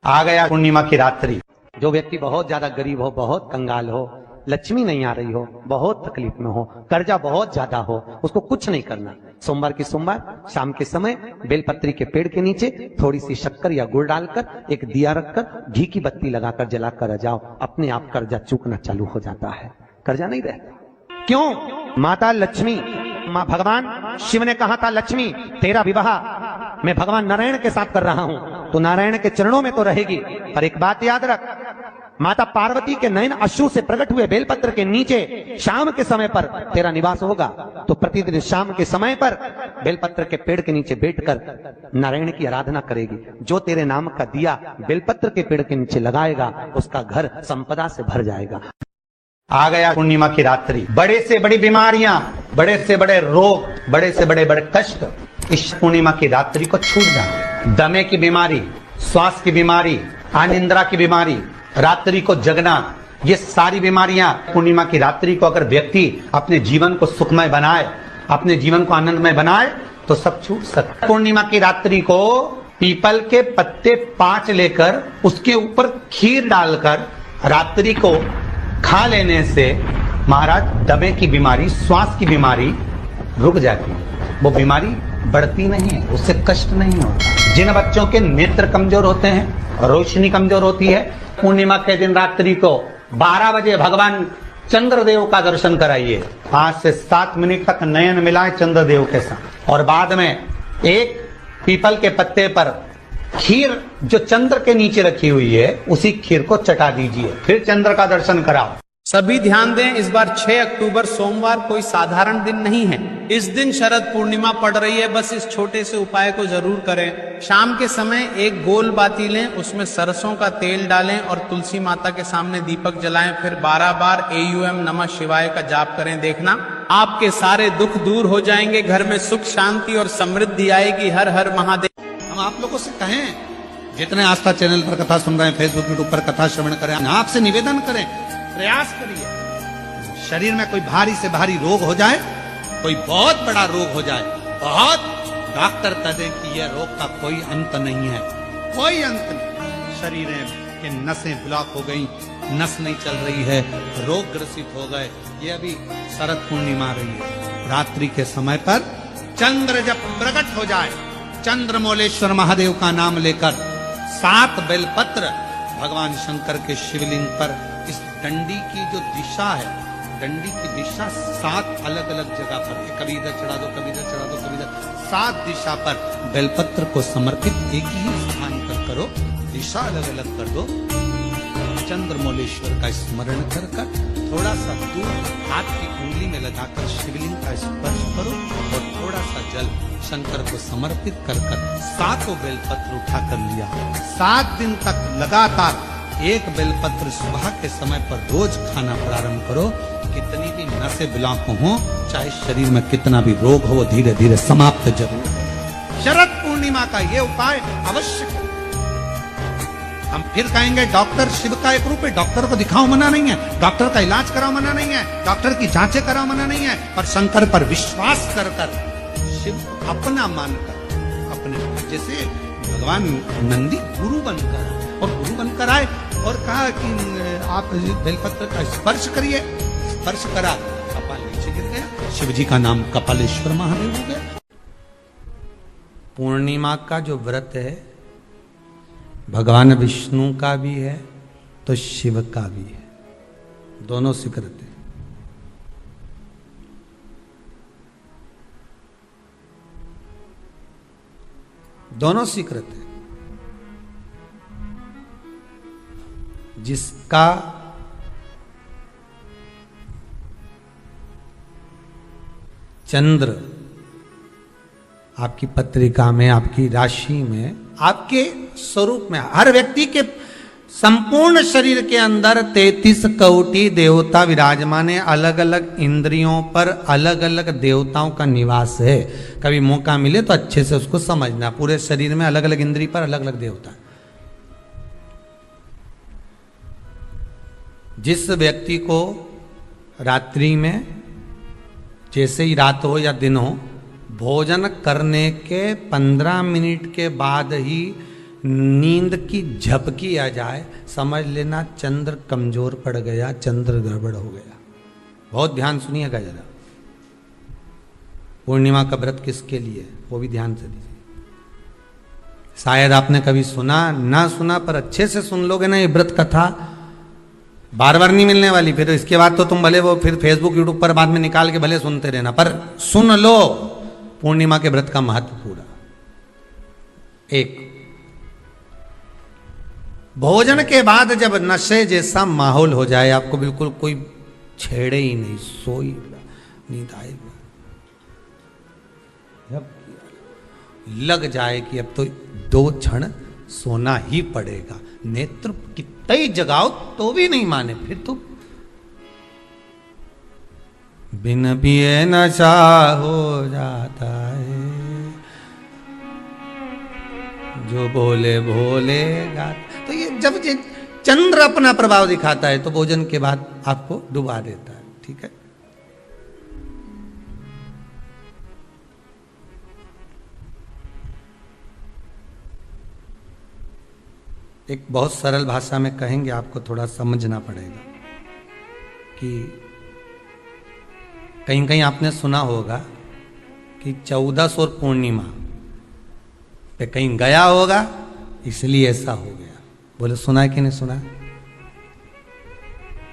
आ गया पूर्णिमा की रात्रि। जो व्यक्ति बहुत ज्यादा गरीब हो, बहुत कंगाल हो, लक्ष्मी नहीं आ रही हो, बहुत तकलीफ में हो, कर्जा बहुत ज्यादा हो, उसको कुछ नहीं करना। सोमवार की सोमवार शाम के समय बेलपत्री के पेड़ के नीचे थोड़ी सी शक्कर या गुड़ डालकर एक दिया रखकर घी की बत्ती लगाकर जलाकर आ जाओ, अपने आप कर्जा चूकना चालू हो जाता है, कर्जा नहीं रहता। क्यों? माता लक्ष्मी, मां भगवान शिव ने कहा था लक्ष्मी तेरा विवाह मैं भगवान नारायण के साथ कर रहा हूं, तो नारायण के चरणों में तो रहेगी, पर एक बात याद रख, माता पार्वती के नयन अश्रु से प्रकट हुए बेलपत्र के नीचे शाम के समय पर तेरा निवास होगा। तो प्रतिदिन शाम के समय पर बेलपत्र के पेड़ के नीचे बैठकर नारायण की आराधना करेगी। जो तेरे नाम का दिया बेलपत्र के पेड़ के नीचे लगाएगा उसका घर संपदा से भर जाएगा। आ गया पूर्णिमा की रात्रि। बड़े से बड़ी बीमारियां, बड़े से बड़े रोग, बड़े से बड़े बड़े कष्ट इस पूर्णिमा की रात्रि को छूट जाए। दमे की बीमारी, श्वास की बीमारी, अनिद्रा की बीमारी, रात्रि को जगना, ये सारी बीमारियां पूर्णिमा की रात्रि को अगर व्यक्ति अपने जीवन को सुखमय बनाए, अपने जीवन को आनंदमय बनाए तो सब छूट सकता। पूर्णिमा की रात्रि को पीपल के पत्ते 5 लेकर उसके ऊपर खीर डालकर रात्रि को खा लेने से महाराज दमे की बीमारी, श्वास की बीमारी रुक जाती है। वो बीमारी बढ़ती नहीं है, उससे कष्ट नहीं होता। जिन बच्चों के नेत्र कमजोर होते हैं, रोशनी कमजोर होती है, पूर्णिमा के दिन रात्रि को 12 बजे भगवान चंद्रदेव का दर्शन कराइए। 5 से 7 मिनट तक नयन मिलाए चंद्रदेव के साथ, और बाद में एक पीपल के पत्ते पर खीर जो चंद्र के नीचे रखी हुई है उसी खीर को चटा दीजिए, फिर चंद्र का दर्शन कराओ। सभी ध्यान दें, इस बार 6 अक्टूबर सोमवार कोई साधारण दिन नहीं है। इस दिन शरद पूर्णिमा पड़ रही है। बस इस छोटे से उपाय को जरूर करें। शाम के समय एक गोल बाती लें, उसमें सरसों का तेल डालें और तुलसी माता के सामने दीपक जलाएं। फिर 12 बार AUM नमः शिवाय का जाप करें। देखना आपके सारे दुख दूर हो जाएंगे, घर में सुख शांति और समृद्धि आएगी। हर हर महादेव। हम आप लोगों से कहें, जितने आस्था चैनल पर कथा सुन रहे हैं, फेसबुक यूट्यूब पर कथा श्रवण करें, आपसे निवेदन करें, प्रयास करिए। शरीर में कोई भारी से भारी रोग हो जाए, कोई बहुत बड़ा रोग हो जाए, बहुत डॉक्टर कह दे कि यह रोग का कोई अंत नहीं है, कोई अंत नहीं। शरीर के नसें ब्लॉक हो गई, नस नहीं चल रही है, रोग ग्रसित हो गए, ये अभी शरद पूर्णिमा रही है। रात्रि के समय पर चंद्र जब प्रकट हो जाए, चंद्रमौलेश्वर महादेव का नाम लेकर 7 बेलपत्र भगवान शंकर के शिवलिंग पर, इस डंडी की जो दिशा है, डंडी की दिशा 7 अलग अलग जगह पर, कभी इधर चढ़ा दो, कभी इधर चढ़ा दो, कभी इधर, 7 दिशा पर बेलपत्र को समर्पित एक ही स्थान पर करो, दिशा अलग अलग कर दो। चंद्रमौलेश्वर का स्मरण कर कर थोड़ा सा दूर हाथ की उंगली में लगाकर शिवलिंग का स्पर्श करो और थोड़ा सा जल शंकर को समर्पित कर कर 7 बेलपत्र उठा कर लिया। 7 दिन तक लगातार एक बेलपत्र सुबह के समय पर रोज खाना प्रारंभ करो। कितनी भी नसें ब्लॉक हो, चाहे शरीर में कितना भी रोग हो, धीरे धीरे समाप्त जरूर हो। शरद पूर्णिमा का ये उपाय अवश्य करो। हम फिर कहेंगे डॉक्टर शिव का एक रूप है, डॉक्टर को दिखाओ मना नहीं है, डॉक्टर का इलाज कराओ मना नहीं है, डॉक्टर की जांचें कराओ मना नहीं है, पर शंकर पर विश्वास कर कर शिव अपना मानकर, अपने जैसे भगवान नंदी गुरु बनकर, और गुरु बनकर आए और कहा कि आप बेलपत्र का स्पर्श करिए। स्पर्श करा, कपाल नीचे गिर गया, शिव जी का नाम कपालेश्वर महादेव हो गया। पूर्णिमा का जो व्रत है भगवान विष्णु का भी है तो शिव का भी है, दोनों स्वीकृत है। दोनों स्वीकृत है। जिसका चंद्र आपकी पत्रिका में, आपकी राशि में, आपके स्वरूप में, हर व्यक्ति के संपूर्ण शरीर के अंदर 33 कोटि देवता विराजमान है। अलग अलग इंद्रियों पर अलग अलग देवताओं का निवास है। कभी मौका मिले तो अच्छे से उसको समझना। पूरे शरीर में अलग अलग इंद्रिय पर अलग अलग देवता। जिस व्यक्ति को रात्रि में, जैसे ही रात हो या दिन हो, भोजन करने के 15 मिनट के बाद ही नींद की झपकी आ जाए, समझ लेना चंद्र कमजोर पड़ गया, चंद्र गड़बड़ हो गया। बहुत ध्यान सुनिएगा जरा। पूर्णिमा का व्रत किसके लिए है वो भी ध्यान से दीजिए। शायद आपने कभी सुना ना सुना, पर अच्छे से सुन लोगे ना ये व्रत कथा, बार बार नहीं मिलने वाली। फिर इसके बाद तो तुम भले वो फिर फेसबुक यूट्यूब पर बाद में निकाल के भले सुनते रहना, पर सुन लो पूर्णिमा के व्रत का महत्व पूरा। एक, भोजन के बाद जब नशे जैसा माहौल हो जाए, आपको बिल्कुल कोई छेड़े ही नहीं, सोई नींद आएगी, जब लग जाए कि अब तो 2 क्षण सोना ही पड़ेगा, नेत्र कितना ही जगाओ तो भी नहीं माने, फिर तो बिन पिए नशा हो जाता है, जो बोले भोले गाता। तो ये जब ये चंद्र अपना प्रभाव दिखाता है तो भोजन के बाद आपको डुबा देता है। ठीक है, एक बहुत सरल भाषा में कहेंगे, आपको थोड़ा समझना पड़ेगा कि कहीं कहीं आपने सुना होगा कि 14 और पूर्णिमा पे कहीं गया होगा इसलिए ऐसा हो गया। बोले सुना है कि नहीं सुना?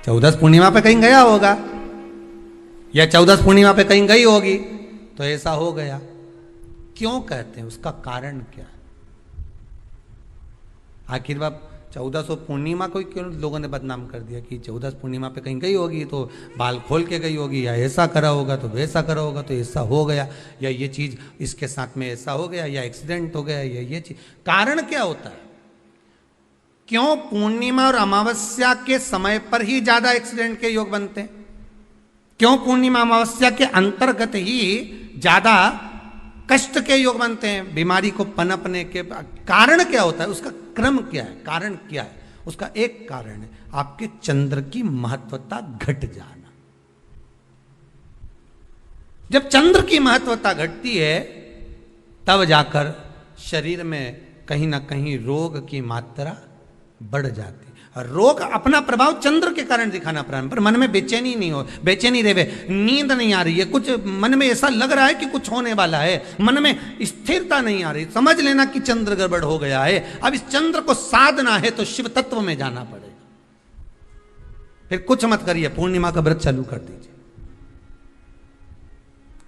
14 पूर्णिमा पे कहीं गया होगा या 14 पूर्णिमा पे कहीं गई होगी तो ऐसा हो गया। क्यों कहते हैं, उसका कारण क्या है? आखिर बात 1400 पूर्णिमा को क्यों लोगों ने बदनाम कर दिया कि 14 पूर्णिमा पे कहीं गई होगी तो बाल खोल के गई होगी, या ऐसा करा होगा तो वैसा करा होगा तो ऐसा हो गया, या ये चीज इसके साथ में ऐसा हो गया, या एक्सीडेंट हो गया, या ये चीज। कारण क्या होता है? क्यों पूर्णिमा और अमावस्या के समय पर ही ज्यादा एक्सीडेंट के योग बनते हैं? क्यों पूर्णिमा अमावस्या के अंतर्गत ही ज्यादा कष्ट के योग बनते हैं, बीमारी को पनपने के? कारण क्या होता है? उसका क्रम क्या है? कारण क्या है? उसका एक कारण है आपके चंद्र की महत्वता घट जाना। जब चंद्र की महत्वता घटती है तब जाकर शरीर में कहीं ना कहीं रोग की मात्रा बढ़ जाती है। रोग अपना प्रभाव चंद्र के कारण दिखाना प्रारंभ, पर मन में बेचैनी नहीं हो, बेचैनी रहे, नींद नहीं आ रही है, कुछ मन में ऐसा लग रहा है कि कुछ होने वाला है, मन में स्थिरता नहीं आ रही, समझ लेना कि चंद्र गड़बड़ हो गया है। अब इस चंद्र को साधना है तो शिव तत्व में जाना पड़ेगा। फिर कुछ मत करिए, पूर्णिमा का व्रत चालू कर दीजिए।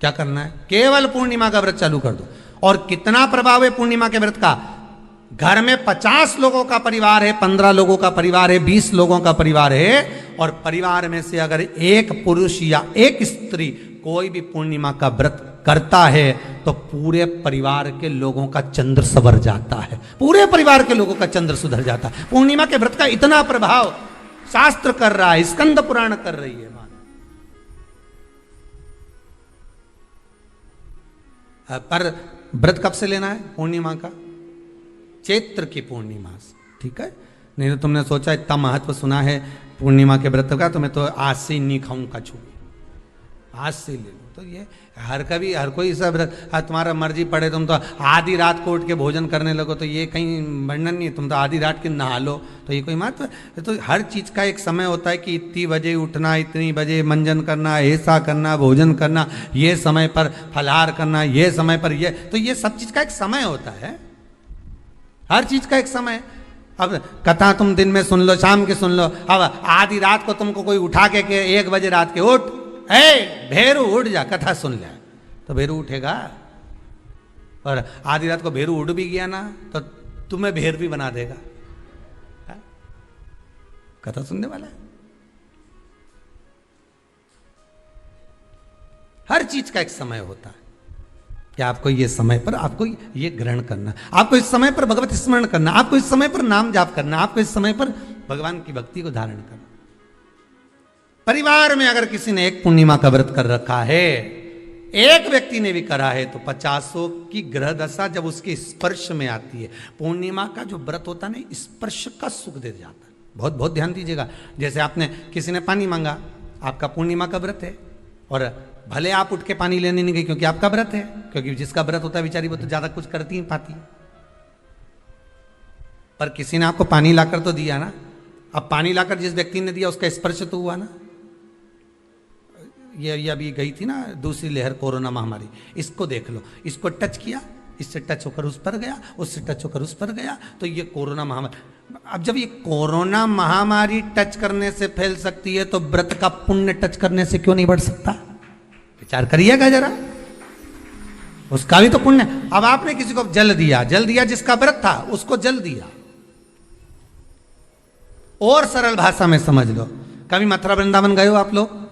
क्या करना है? केवल पूर्णिमा का व्रत चालू कर दो। और कितना प्रभाव है पूर्णिमा के व्रत का? घर में 50 लोगों का परिवार है, 15 लोगों का परिवार है, 20 लोगों का परिवार है, और परिवार में से अगर एक पुरुष या एक स्त्री कोई भी पूर्णिमा का व्रत करता है तो पूरे परिवार के लोगों का चंद्र संवर जाता है, पूरे परिवार के लोगों का चंद्र सुधर जाता है। पूर्णिमा के व्रत का इतना प्रभाव शास्त्र कर रहा है, स्कंद पुराण कर रही है। पर व्रत कब से लेना है? पूर्णिमा का, चैत्र की पूर्णिमा से। ठीक है, नहीं तो तुमने सोचा इतना महत्व सुना है पूर्णिमा के व्रत का तो मैं तो आज से ही नहीं खाऊंगा छूट, आज से ले लो। तो ये हर कोई सब व्रत, तुम्हारा मर्जी पड़े, तुम तो आधी रात को उठ के भोजन करने लगो तो ये कहीं वर्णन नहीं। तुम तो आधी रात के नहा लो तो ये कोई महत्व? तो हर चीज का एक समय होता है कि इतनी बजे उठना, इतनी बजे मंजन करना, ऐसा करना, भोजन करना, ये समय पर फलाहार करना, ये समय पर ये, तो ये सब चीज का एक समय होता है, हर चीज का एक समय। अब कथा तुम दिन में सुन लो, शाम के सुन लो, अब आधी रात को तुमको कोई उठा के 1 बजे रात के उठ, भेरू उठ जा, कथा सुन ले, तो भेरू उठेगा? और आधी रात को भेरू उठ भी गया ना तो तुम्हें भेर भी बना देगा। है? कथा सुनने वाला है। हर चीज का एक समय होता है कि आपको ये समय पर आपको ये ग्रहण करना, आपको इस समय पर भगवत स्मरण करना, आपको इस समय पर नाम जाप करना, आपको इस समय पर भगवान की भक्ति को धारण करना। परिवार में अगर किसी ने एक पूर्णिमा का व्रत कर रखा है, एक व्यक्ति ने भी करा है, तो 50 की ग्रह दशा जब उसके स्पर्श में आती है, पूर्णिमा का जो व्रत होता है ना, स्पर्श का सुख दे जाता है। बहुत बहुत ध्यान दीजिएगा। जैसे आपने किसी ने पानी मांगा, आपका पूर्णिमा का व्रत है, और भले आप उठ के पानी लेने नहीं गए क्योंकि आपका व्रत है, क्योंकि जिसका व्रत होता है बेचारी वो तो ज्यादा कुछ करती ही पाती है। पर किसी ने आपको पानी लाकर तो दिया ना। अब पानी लाकर जिस व्यक्ति ने दिया उसका स्पर्श तो हुआ ना। ये अभी गई थी ना दूसरी लहर कोरोना महामारी, इसको देख लो, इसको टच किया, इससे टच होकर उस पर गया, उससे टच होकर उस पर गया, तो ये कोरोना महामारी। अब जब ये कोरोना महामारी टच करने से फैल सकती है तो व्रत का पुण्य टच करने से क्यों नहीं बढ़ सकता? विचार करिएगा जरा, उसका भी तो पुण्य। अब आपने किसी को जल दिया जिसका व्रत था उसको जल दिया। और सरल भाषा में समझ लो, कभी मथुरा वृंदावन गए हो आप लोग?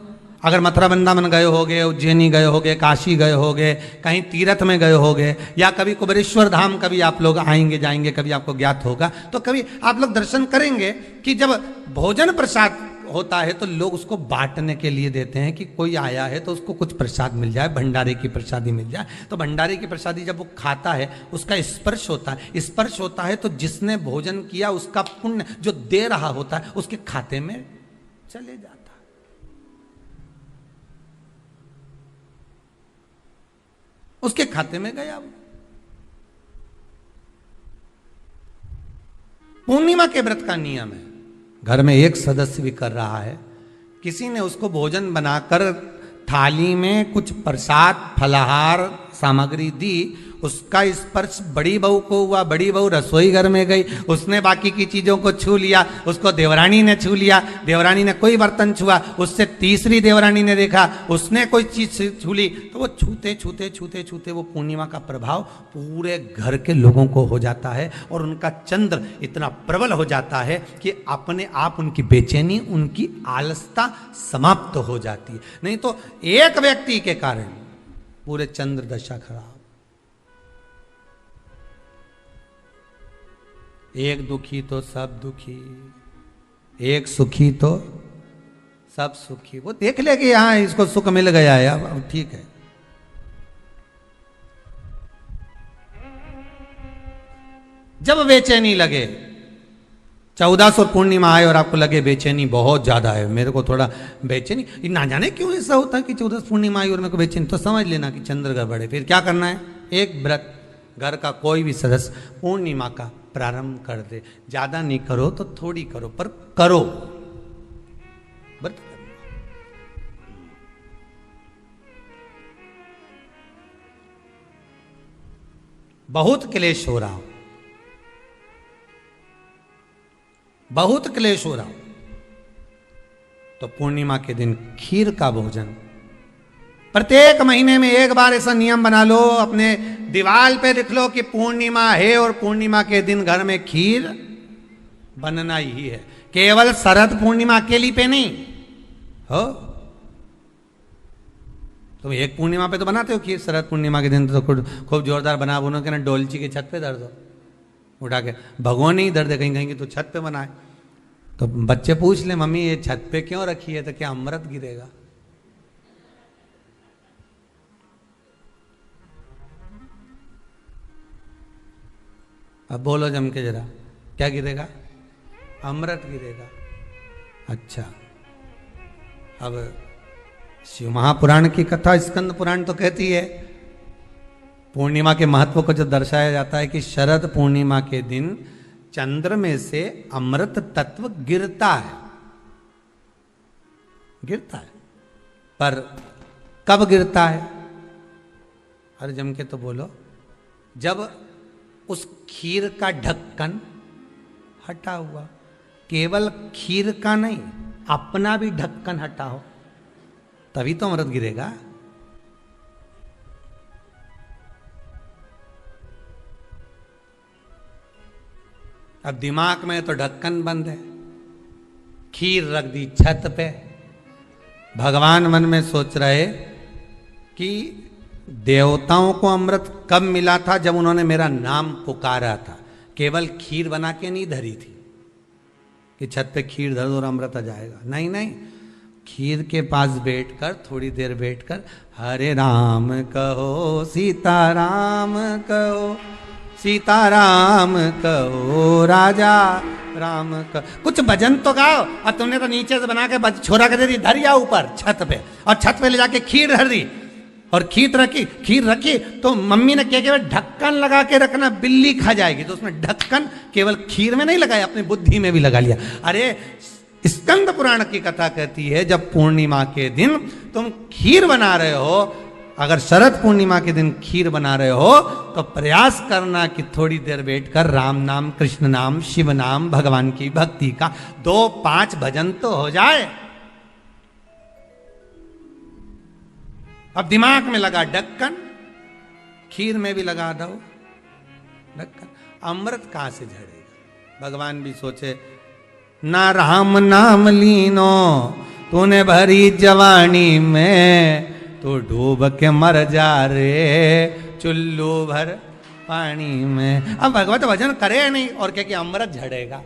अगर मथुरा वृंदावन गए होगे, उज्जैनी गए होगे, काशी गए होगे, कहीं तीर्थ में गए होगे, या कभी कुबेरेश्वर धाम कभी आप लोग आएंगे जाएंगे, कभी आपको ज्ञात होगा, तो कभी आप लोग दर्शन करेंगे कि जब भोजन प्रसाद होता है तो लोग उसको बांटने के लिए देते हैं कि कोई आया है तो उसको कुछ प्रसाद मिल जाए, भंडारे की प्रसादी मिल जाए। तो भंडारे की प्रसादी जब वो खाता है उसका स्पर्श होता है, स्पर्श होता है तो जिसने भोजन किया उसका पुण्य जो दे रहा होता है उसके खाते में चले जाता है। उसके खाते में गया वो। पूर्णिमा के व्रत का नियम है, घर में एक सदस्य भी कर रहा है, किसी ने उसको भोजन बनाकर थाली में कुछ प्रसाद फलाहार सामग्री दी, उसका स्पर्श बड़ी बहू को हुआ, बड़ी बहू रसोई घर में गई, उसने बाकी की चीजों को छू लिया, उसको देवरानी ने छू लिया, देवरानी ने कोई बर्तन छुआ, उससे तीसरी देवरानी ने देखा, उसने कोई चीज छू ली, तो वो छूते छूते छूते छूते वो पूर्णिमा का प्रभाव पूरे घर के लोगों को हो जाता है और उनका चंद्र इतना प्रबल हो जाता है कि अपने आप उनकी बेचैनी, उनकी आलसता समाप्त हो जाती है। नहीं तो एक व्यक्ति के कारण पूरे चंद्र दशा खराब। एक दुखी तो सब दुखी, एक सुखी तो सब सुखी। वो देख ले कि हाँ इसको सुख मिल गया है, अब ठीक है। जब बेचैनी लगे, 14 और पूर्णिमा आए और आपको लगे बेचैनी बहुत ज्यादा है, मेरे को थोड़ा बेचैनी, ना जाने क्यों ऐसा होता है कि 14 पूर्णिमा आई और मेरे को बेचैनी, तो समझ लेना कि चंद्र गड़बड़ है। फिर क्या करना है? एक व्रत घर का कोई भी सदस्य पूर्णिमा का प्रारंभ कर दे। ज्यादा नहीं करो तो थोड़ी करो, पर करो, व्रत करो। बहुत क्लेश हो रहा हो, बहुत क्लेश हो रहा हो, तो पूर्णिमा के दिन खीर का भोजन प्रत्येक महीने में एक बार ऐसा नियम बना लो, अपने दीवार पे लिख लो कि पूर्णिमा है और पूर्णिमा के दिन घर में खीर बनना ही है। केवल शरद पूर्णिमा अकेली पे नहीं हो, तुम एक पूर्णिमा पे तो बनाते हो खीर, शरद पूर्णिमा के दिन तो खूब जोरदार बना बुनो के ना डोलची के छत पे धर दो, उठा के भगवान नहीं धर दे, कहीं कहीं तो छत पे बनाए। तो बच्चे पूछ ले मम्मी ये छत पे क्यों रखी है, तो क्या अमृत गिरेगा? अब बोलो जम के जरा, क्या गिरेगा? अमृत गिरेगा। अच्छा, अब शिव महापुराण की कथा स्कंद पुराण तो कहती है, पूर्णिमा के महत्व को जो दर्शाया जाता है कि शरद पूर्णिमा के दिन चंद्र में से अमृत तत्व गिरता है, गिरता है। पर कब गिरता है? अरे जम के तो बोलो, जब उस खीर का ढक्कन हटा हुआ, केवल खीर का नहीं अपना भी ढक्कन हटा हो, तभी तो अमृत गिरेगा। अब दिमाग में तो ढक्कन बंद है, खीर रख दी छत पे, भगवान मन में सोच रहे कि देवताओं को अमृत कब मिला था? जब उन्होंने मेरा नाम पुकारा था। केवल खीर बना के नहीं धरी थी कि छत पे खीर धर दो और अमृत आ जाएगा, नहीं नहीं, खीर के पास बैठकर थोड़ी देर बैठकर हरे राम कहो सीताराम कहो, सीताराम कहो राजा राम कहो, कुछ भजन तो गाओ। और तुमने तो नीचे से बना के छोरा कर दे दी, धर या ऊपर छत पे, और छत पे ले जाके खीर धर दी और खीर रखी तो मम्मी ने क्या किया, ढक्कन लगा के रखना, बिल्ली खा जाएगी। तो उसने ढक्कन केवल खीर में नहीं लगाया, अपनी बुद्धि में भी लगा लिया। अरे स्कंद पुराण की कथा कहती है, जब पूर्णिमा के दिन तुम खीर बना रहे हो, अगर शरद पूर्णिमा के दिन खीर बना रहे हो, तो प्रयास करना कि थोड़ी देर बैठकर राम नाम, कृष्ण नाम, शिव नाम, भगवान की भक्ति का 2-5 भजन तो हो जाए। अब दिमाग में लगा ढक्कन, खीर में भी लगा दो ढक्कन, अमृत कहां से झड़ेगा? भगवान भी सोचे, ना राम नाम लीनो तूने भरी जवानी में, तो डूब के मर जा रे चुल्लू भर पानी में। अब भगवत भजन करे नहीं और क्या कि अमृत झड़ेगा?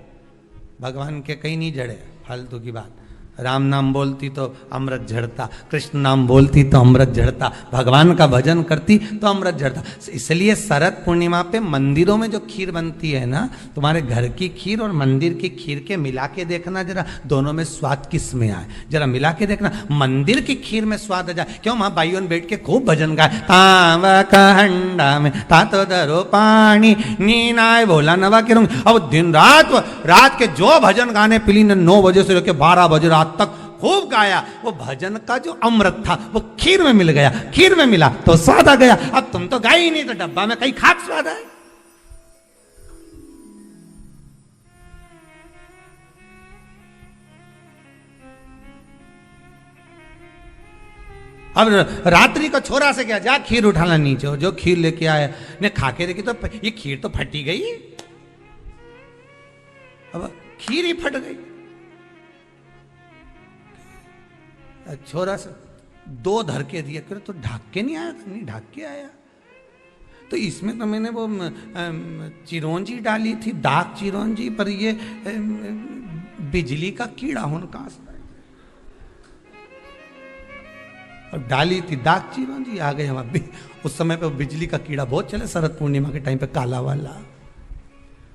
भगवान के कहीं नहीं झड़े, फालतू की बात। राम नाम बोलती तो अमृत झड़ता, कृष्ण नाम बोलती तो अमृत झड़ता, भगवान का भजन करती तो अमृत झड़ता। इसलिए शरद पूर्णिमा पे मंदिरों में जो खीर बनती है ना, तुम्हारे घर की खीर और मंदिर की खीर के मिला के देखना जरा, दोनों में स्वाद किस में आए, जरा मिला के देखना। मंदिर की खीर में स्वाद आ जाए, क्यों? वहां भाइयों ने बैठ के खूब भजन गाए, तांबा का हंडा में तातो दरो पानी नीनाए भोला नवा के रंग। अब दिन रात के जो भजन गाने पिली ने 9 बजे से लेकर 12 बजे रात तक खूब गाया, वो भजन का जो अमृत था वो खीर में मिल गया, खीर में मिला तो स्वाद आ गया। अब तुम तो गाई ही नहीं, तो डब्बा में कहीं खाक स्वाद है। अब रात्रि का छोरा से क्या, जा खीर उठाना नीचे, जो खीर लेके आया ने खा के देखी तो ये खीर तो फटी गई। अब खीर ही फट गई। छोरा से 2 धर के दिया, कर तो ढाक के नहीं आया था? नहीं ढाक के आया। तो इसमें तो मैंने वो चिरौंजी डाली थी, दाग चिरौंजी, पर ये बिजली का कीड़ा होने और डाली थी दाग चिरौंजी, आ गए हम अभी। उस समय पे बिजली का कीड़ा बहुत चले, शरद पूर्णिमा के टाइम पे, काला वाला,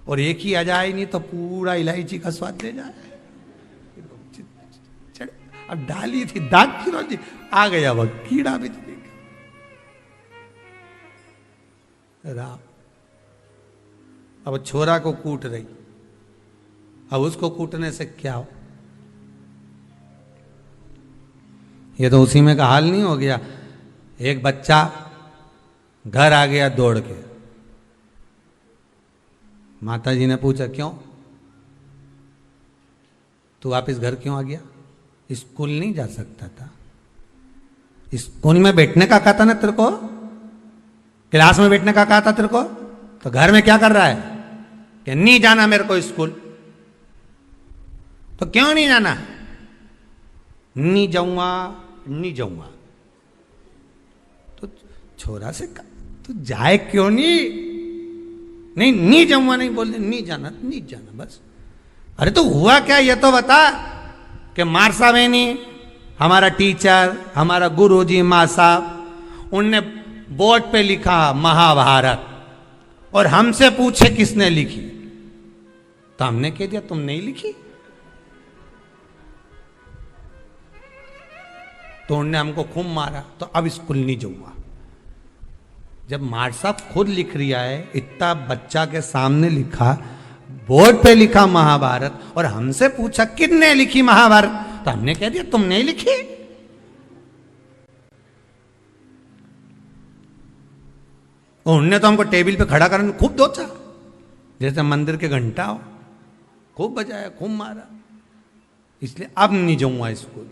और एक ही आ जाए नहीं तो पूरा इलायची का स्वाद ले जाए। अब डाली थी दाग चिरौंजी, आ गया वह कीड़ा बिजली का। अब छोरा को कूट रही, अब उसको कूटने से क्या हो? ये तो उसी में का हाल नहीं हो गया। एक बच्चा घर आ गया दौड़ के, माता जी ने पूछा, क्यों तू वापिस घर क्यों आ गया? स्कूल नहीं जा सकता था? स्कूल में बैठने का कहा था ना तेरे को, क्लास में बैठने का कहा था तेरे को, तो घर में क्या कर रहा है कि नहीं जाना मेरे को स्कूल? तो क्यों नहीं जाना? नहीं जाऊंगा। तो छोरा से तू जाए क्यों नहीं जाऊंगा, नहीं बोल, नहीं जाना बस। अरे तो हुआ क्या ये तो बता। कि मार साहब है नहीं, हमारा टीचर, हमारा गुरुजी माँ साहब, उनने बोर्ड पे लिखा महाभारत, और हमसे पूछे किसने लिखी, तो हमने कह दिया तुम नहीं लिखी। तो उन्होंने हमको खूब मारा, तो अब स्कूल नहीं जाऊंगा। जब मार साहब खुद लिख रिया है, इतना बच्चा के सामने लिखा, बोर्ड पे लिखा महाभारत, और हमसे पूछा किसने लिखी महाभारत, तो हमने कह दिया तुम नहीं लिखी। उन्होंने तो हमको टेबल पे खड़ा करने खूब दोचा, जैसे मंदिर के घंटा हो, खूब बजाया, खूब मारा। इसलिए अब नहीं जाऊंगा स्कूल।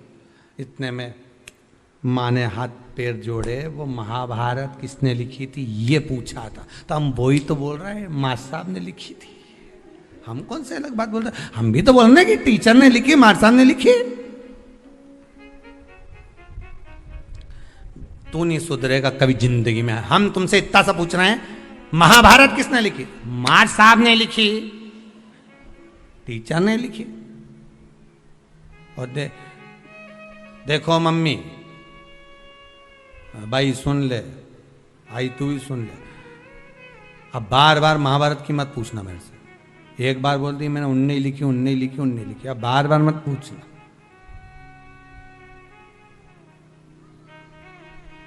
इतने में माँ ने हाथ पैर जोड़े, वो महाभारत किसने लिखी थी ये पूछा था, तो हम वही तो बोल रहे हैं माँ साहब ने लिखी थी। हम कौन से अलग बात बोल रहे हैं, हम भी तो बोल रहे हैं कि टीचर ने लिखी, माँ साहब ने लिखी। तू नहीं सुधरेगा कभी जिंदगी में। हम तुमसे इतना सा पूछ रहे हैं, महाभारत किसने लिखी? माँ साहब ने लिखी, टीचर ने लिखी। और देखो मम्मी, भाई सुन ले, आई तू भी सुन ले, अब बार बार महाभारत की मत पूछना मेरे से। एक बार बोल दी मैंने उनने लिखी, अब बार बार मत पूछना।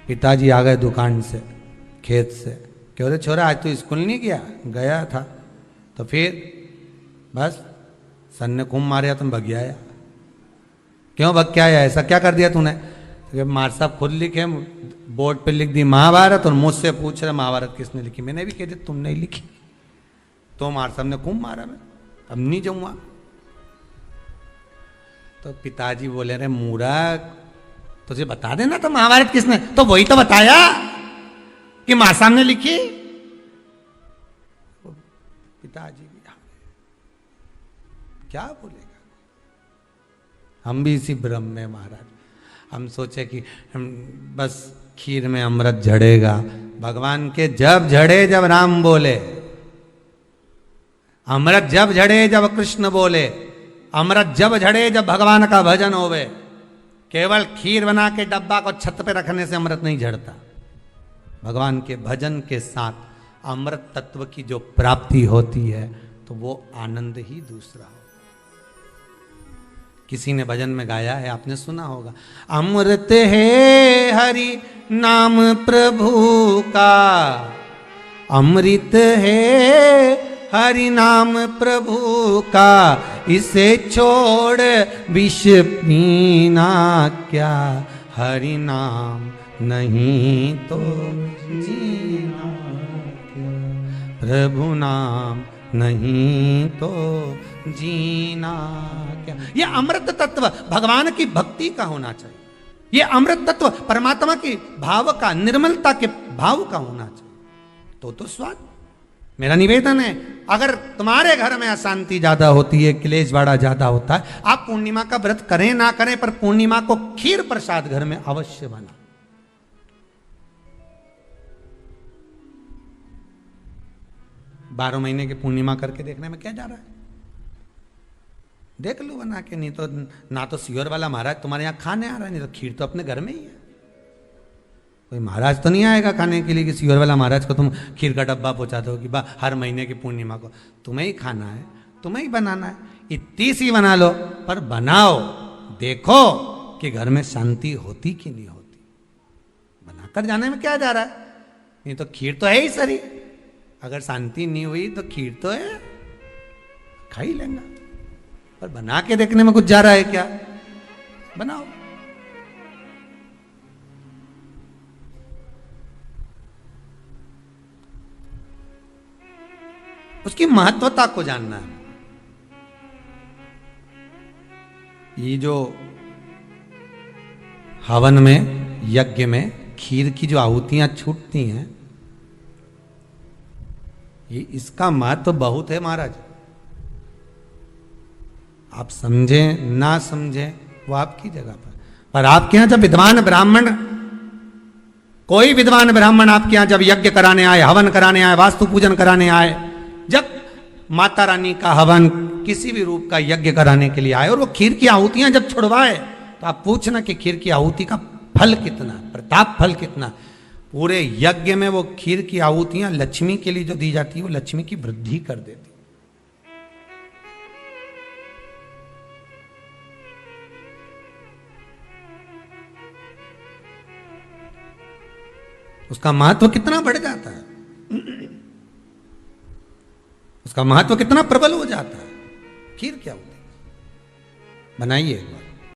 पिताजी आ गए दुकान से, खेत से, क्यों रे छोरा आज तू स्कूल नहीं गया? गया था। तो फिर बस सन ने कुम मारा तुम भग आया। क्यों भग के आया? ऐसा क्या कर दिया तूने? तो मार साहब खुद लिखे, बोर्ड पे लिख दी महाभारत और मुझसे पूछ रहे महाभारत किसने लिखी। मैंने भी कह दिया तुम नहीं लिखी। तो मार साहब ने कुम मारा, मैं अब नहीं जाऊंगा। तो पिताजी बोले रे मूर्ख, तुझे बता देना तो महाभारत किसने, तो वही तो बताया कि मां साहब ने लिखी। पिताजी भी क्या बोलेगा। हम भी इसी भ्रम में महाराज, हम सोचे कि हम बस खीर में अमृत झड़ेगा। भगवान के जब झड़े जब राम बोले, अमृत जब झड़े जब कृष्ण बोले, अमृत जब झड़े जब भगवान का भजन होवे। केवल खीर बना के डब्बा को छत पे रखने से अमृत नहीं झड़ता। भगवान के भजन के साथ अमृत तत्व की जो प्राप्ति होती है तो वो आनंद ही दूसरा हो। किसी ने भजन में गाया है, आपने सुना होगा, अमृत है हरि नाम प्रभु का, अमृत है हरि नाम प्रभु का, इसे छोड़ विष पीना क्या, हरि नाम नहीं तो जीना क्या, प्रभु नाम नहीं तो जीना क्या। ये अमृत तत्व भगवान की भक्ति का होना चाहिए। ये अमृत तत्व परमात्मा की भाव का, निर्मलता के भाव का होना चाहिए। तो स्वाद। मेरा निवेदन है, अगर तुम्हारे घर में अशांति ज्यादा होती है, क्लेश बड़ा ज्यादा होता है, आप पूर्णिमा का व्रत करें ना करें, पर पूर्णिमा को खीर प्रसाद घर में अवश्य बना। 12 महीने की पूर्णिमा करके देखने में क्या जा रहा है? देख लो बना के। नहीं तो ना तो सियोर वाला महाराज तुम्हारे यहाँ खाने आ रहा है, नहीं तो खीर तो अपने घर में ही है। कोई महाराज तो नहीं आएगा खाने के लिए कि सियोर वाला महाराज को तुम खीर का डब्बा पहुंचा दो कि हर महीने की पूर्णिमा को तुम्हें ही खाना है, तुम्हें ही बनाना है। इतनी सी बना लो, पर बनाओ, देखो कि घर में शांति होती कि नहीं होती। बनाकर जाने में क्या जा रहा है? नहीं तो खीर तो है ही सरी। अगर शांति नहीं हुई तो खीर तो है, खा ही लेंगे। पर बना के देखने में कुछ जा रहा है क्या? बनाओ। उसकी महत्वता को जानना है। ये जो हवन में, यज्ञ में खीर की जो आहुतियां छूटती हैं, ये इसका महत्व बहुत है महाराज। आप समझें ना समझें वो आपकी जगह पर आपके यहां जब विद्वान ब्राह्मण, कोई विद्वान ब्राह्मण आपके यहां जब यज्ञ कराने आए, हवन कराने आए, वास्तु पूजन कराने आए, जब माता रानी का हवन, किसी भी रूप का यज्ञ कराने के लिए आए और वो खीर की आहुतियां जब छुड़वाए, तो आप पूछना कि खीर की आहुति का फल कितना, प्रताप फल कितना। पूरे यज्ञ में वो खीर की आहुतियां लक्ष्मी के लिए जो दी जाती है, वो लक्ष्मी की वृद्धि कर देती। उसका महत्व कितना बढ़ जाता है, उसका महत्व कितना प्रबल हो जाता है। खीर क्या होती है? बनाइए एक बार।